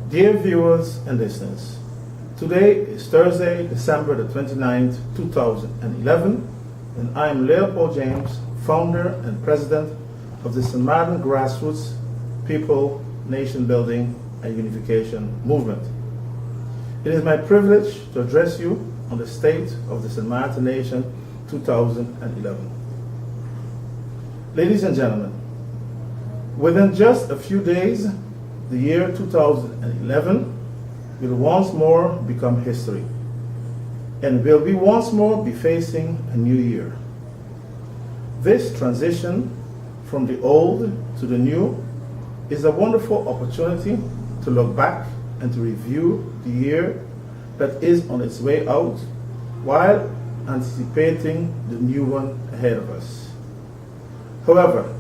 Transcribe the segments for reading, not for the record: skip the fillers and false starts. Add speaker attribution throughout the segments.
Speaker 1: Dear viewers and listeners, today is Thursday, December the 29th, 2011, and I am Leopold James, founder and president of the St.Martin Grassroots People, Nation Building and Unification Movement. It is my privilege to address you on the state of the St. Martin Nation 2011. Ladies and gentlemen, within just a few days, the year 2011 will once more become history, and will be once more be facing a new year. This transition from the old to the new is a wonderful opportunity to look back and to review the year that is on its way out while anticipating the new one ahead of us. However,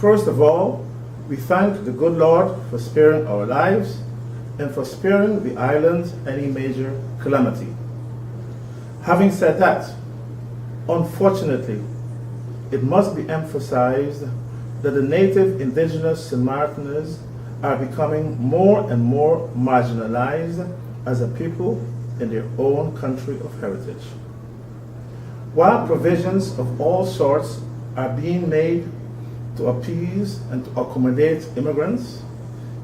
Speaker 1: first of all, we thank the good Lord for sparing our lives and for sparing the island any major calamity. Having said that, unfortunately, it must be emphasized that the native indigenous St. Martiners are becoming more and more marginalized as a people in their own country of heritage. While provisions of all sorts are being made to appease and to accommodate immigrants,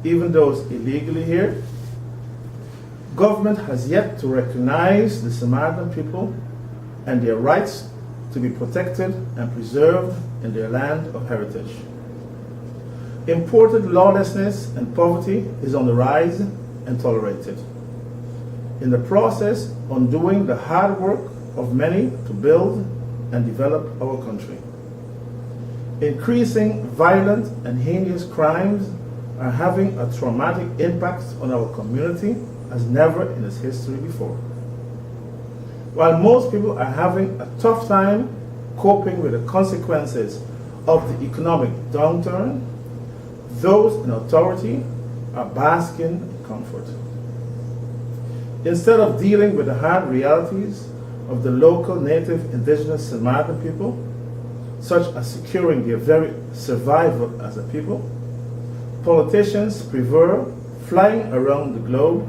Speaker 1: even those illegally here, government has yet to recognize the St. Martin people and their rights to be protected and preserved in their land of heritage. Imported lawlessness and poverty is on the rise and tolerated, in the process undoing the hard work of many to build and develop our country. Increasing violent and heinous crimes are having a traumatic impact on our community as never in its history before. While most people are having a tough time coping with the consequences of the economic downturn, those in authority are basking in comfort. Instead of dealing with the hard realities of the local native indigenous St. Martin people, such as securing their very survival as a people, politicians prefer flying around the globe,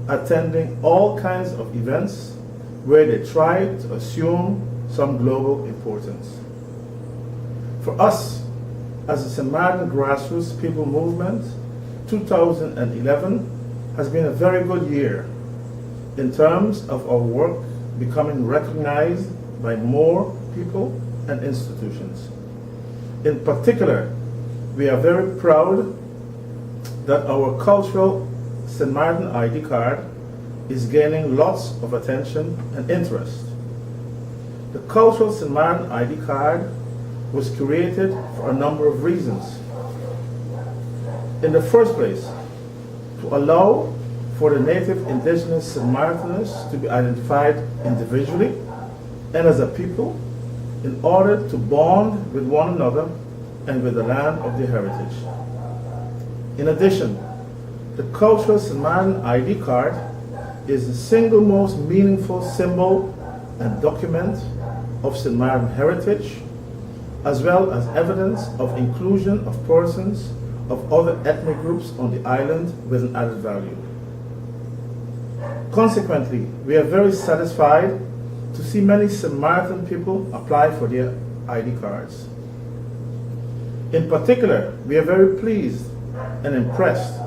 Speaker 1: attending all kinds of events where they try to assume some global importance. For us, as the St. Martin Grassroots People Movement, 2011 has been a very good year in terms of our work becoming recognized by more people and institutions. In particular, we are very proud that our cultural St. Martin ID card is gaining lots of attention and interest. The cultural St. Martin ID card was created for a number of reasons. In the first place, to allow for the native indigenous St. Martiners to be identified individually and as a people in order to bond with one another and with the land of their heritage. In addition, the cultural St. Martin ID card is the single most meaningful symbol and document of St. Martin heritage, as well as evidence of inclusion of persons of other ethnic groups on the island with an added value. Consequently, we are very satisfied to see many St. Martin people apply for their ID cards. In particular, we are very pleased and impressed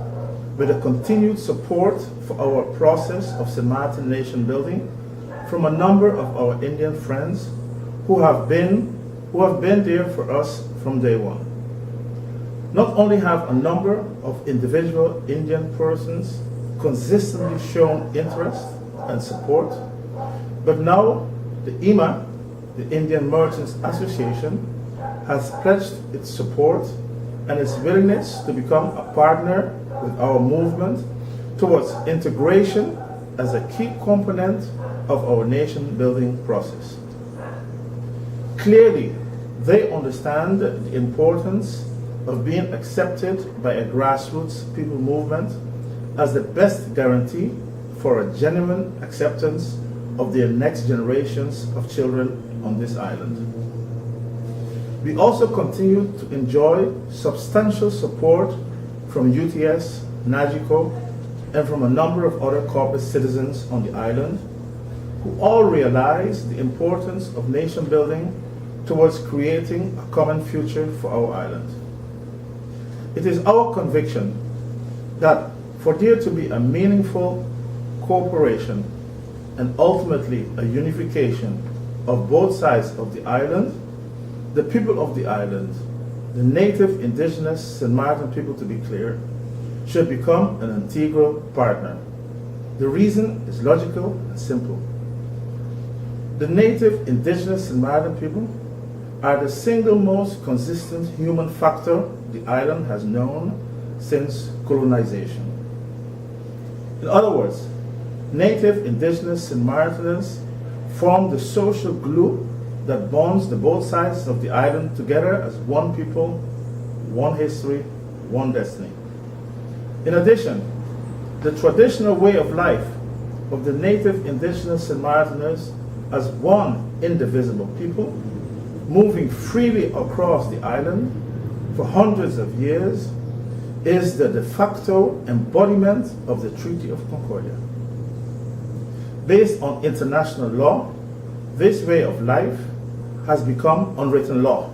Speaker 1: with the continued support for our process of St. Martin nation building from a number of our Indian friends who have been there for us from day one. Not only have a number of individual Indian persons consistently shown interest and support, but now the IMA, the Indian Merchants Association, has pledged its support and its willingness to become a partner with our movement towards integration as a key component of our nation building process. Clearly, they understand the importance of being accepted by a grassroots people movement as the best guarantee for a genuine acceptance of their next generations of children on this island. We also continue to enjoy substantial support from UTS Najiko, and from a number of other corporate citizens on the island, who all realize the importance of nation building towards creating a common future for our island. It is our conviction that for there to be a meaningful cooperation and ultimately a unification of both sides of the island, the people of the island, the native indigenous St. Martin people to be clear, should become an integral partner. The reason is logical and simple. The native indigenous St. Martin people are the single most consistent human factor the island has known since colonization. In other words, native indigenous St. Martiners form the social glue that bonds the both sides of the island together as one people, one history, one destiny. In addition, the traditional way of life of the native indigenous St. Martiners as one indivisible people, moving freely across the island for hundreds of years, is the de facto embodiment of the Treaty of Concordia. Based on international law, this way of life has become unwritten law,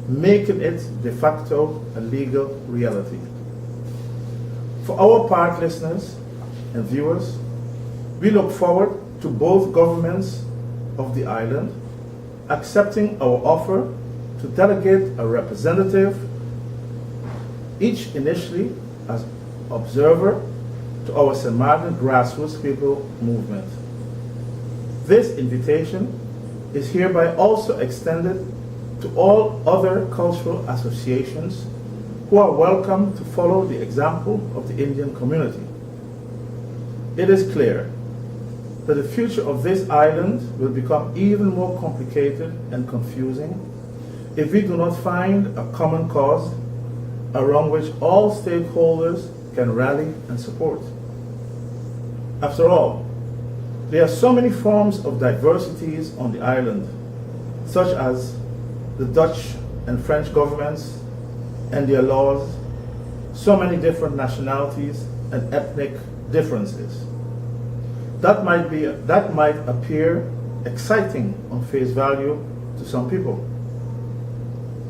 Speaker 1: making it de facto a legal reality. For our part listeners and viewers, we look forward to both governments of the island accepting our offer to delegate a representative, each initially as observer, to our St. Martin grassroots people movement. This invitation is hereby also extended to all other cultural associations who are welcome to follow the example of the Indian community. It is clear that the future of this island will become even more complicated and confusing if we do not find a common cause around which all stakeholders can rally and support. After all, there are so many forms of diversities on the island, such as the Dutch and French governments and their laws, so many different nationalities and ethnic differences. That might appear exciting on face value to some people.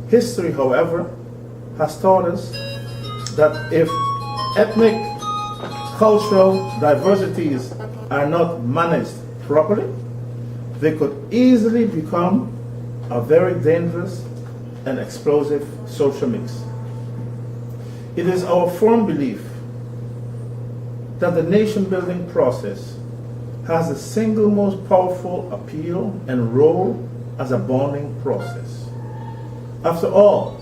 Speaker 1: History, however, has taught us that if ethnic, cultural diversities are not managed properly, they could easily become a very dangerous and explosive social mix. It is our firm belief that the nation-building process has the single most powerful appeal and role as a bonding process. After all,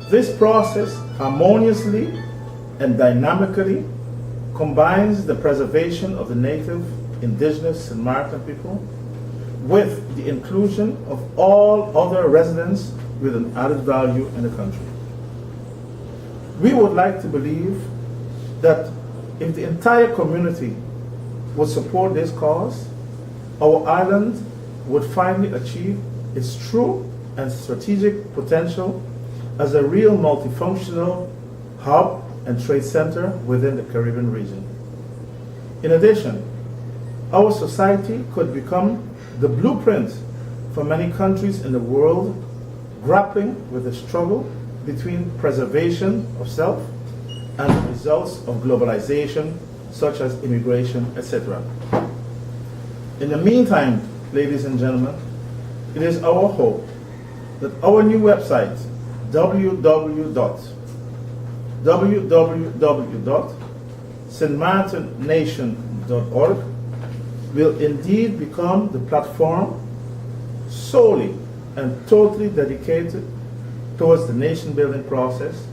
Speaker 1: this process harmoniously and dynamically combines the preservation of the native indigenous St. Martin people with the inclusion of all other residents with an added value in the country. We would like to believe that if the entire community would support this cause, our island would finally achieve its true and strategic potential as a real multifunctional hub and trade center within the Caribbean region. In addition, our society could become the blueprint for many countries in the world grappling with the struggle between preservation of self and the results of globalization, such as immigration, etc. In the meantime, ladies and gentlemen, it is our hope that our new website, www.stmartinnation.org, will indeed become the platform solely and totally dedicated towards the nation building process,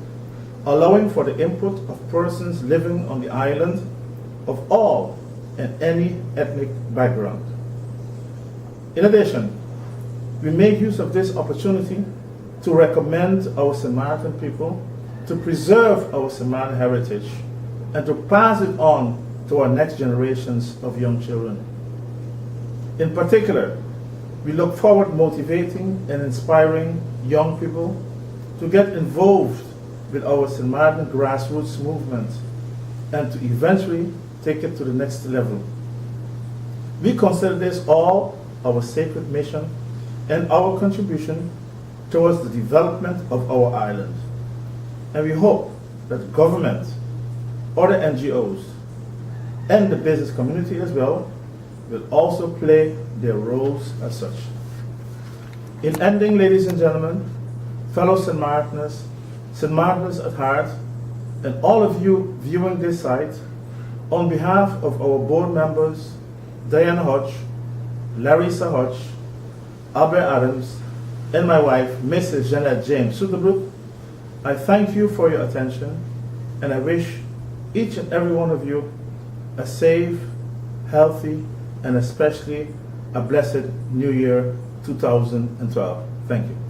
Speaker 1: allowing for the input of persons living on the island of all and any ethnic background. In addition, we make use of this opportunity to recommend our St. Martin people to preserve our St. Martin heritage and to pass it on to our next generations of young children. In particular, we look forward motivating and inspiring young people to get involved with our St. Martin grassroots movement and to eventually take it to the next level. We consider this all our sacred mission and our contribution towards the development of our island. And we hope that government, other NGOs, and the business community as well will also play their roles as such. In ending, ladies and gentlemen, fellow St. Martiners at heart, and all of you viewing this site, on behalf of our board members, Diana Hodge, Larissa Hodge, Albert Adams, and my wife, Mrs. Jeanette James Suterbrook, I thank you for your attention, and I wish each and every one of you a safe, healthy, and especially a blessed New Year 2012. Thank you.